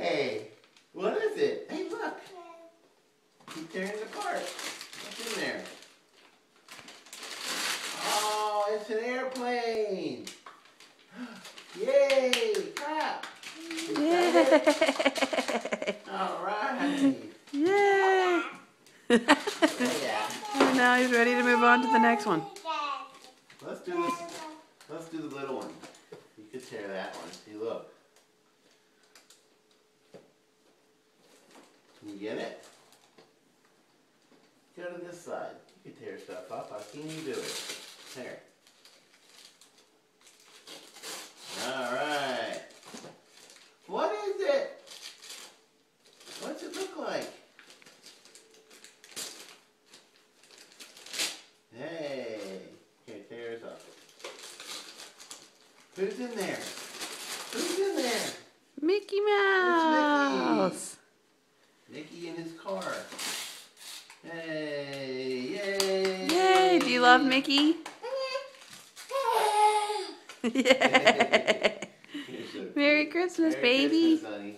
Hey, what is it? Hey, look. Keep tearing it apart. What's in there? Oh, it's an airplane. Yay! Clap. Yay! All right. Yay! Yeah. And now he's ready to move on to the next one. Let's do this. Let's do the little one. You could tear that one. See, look. Can you get it? Go to this side. You can tear stuff up. I've seen you do it. There. Alright. What is it? What's it look like? Hey. Here, tear this up. Who's in there? Who's in there? Mickey Mouse! Mickey in his car. Hey, yay! Yay! Do you love Mickey? Yay! Merry Christmas, Merry baby! Christmas, honey.